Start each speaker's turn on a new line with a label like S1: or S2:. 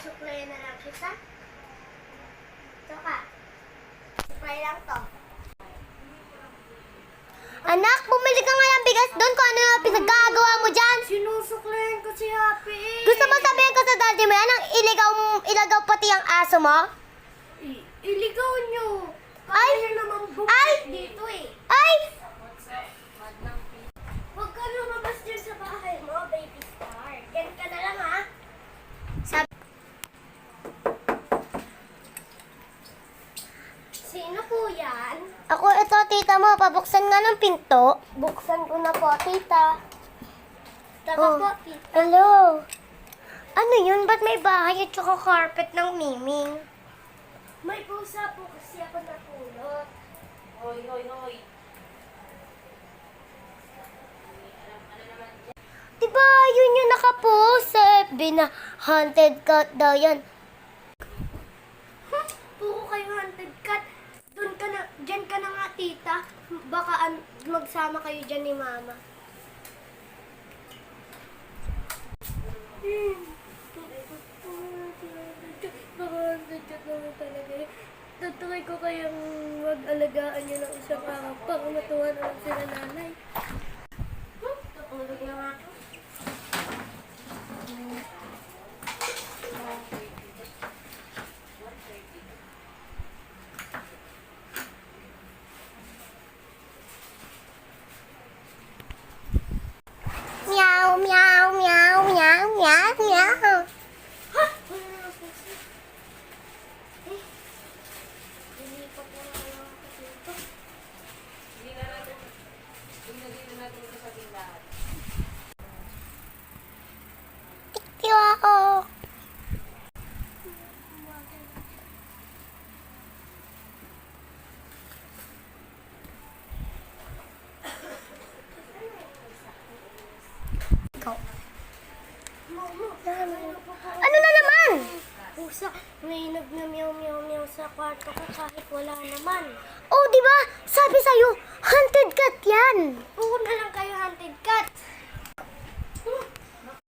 S1: Susuklayin na lang kita. Ito ka. Suklay lang to.
S2: Anak, bumili ka nga ng bigas doon kung ano yung pinagkagawa mo dyan.
S1: Sinusuklayin ko si Happy eh.
S2: Gusto mo sabihin ko sa daddy mo yan ang ilagaw pati ang aso mo?
S1: Iligaw nyo.
S2: Ay!
S1: Kaya naman
S2: Ay!
S1: bumalik dito eh.
S2: Ay!
S1: Huwag ka lumabas dyan sa bahay mo, baby star. Yan ka na lang ha.
S2: Sabi,
S1: Sino po yan?
S2: ako ito, tita mo. Pabuksan nga ng pinto. Buksan ko na po, tita.
S1: Taka
S2: Oh.
S1: po, tita.
S2: Hello. Ano yun? Ba't may bahay at saka carpet ng miming?
S1: May pusa po kasi ako napulot.
S3: Hoy, hoy, hoy.
S2: Diba, yun yung nakapost sa FB na haunted cat daw yan.
S1: Puro kayo hunted cat. Doon ka na, dyan ka na nga tita. Baka magsama kayo dyan ni mama. Baka hunted cat naman talaga. Tutuloy ko kayang mag-alagaan nyo ng isang araw para matuwa naman sila nanay. Tutulog na nga ako.
S2: Meow, meow, meow, meow, meow, meow.
S1: Ha? Wala na ako pusa. Eh, lilipat na lang ako dito.
S3: Hindi na natin ito sabihin lahat.
S2: Tiyo ako. Ikaw. Ano na naman?
S1: Pusa, may nag-meow-meow-meow sa kwarto ko kahit wala naman.
S2: Oh, di ba? Sabi sa'yo, haunted cat yan.
S1: Oo na lang kayo hunted cat.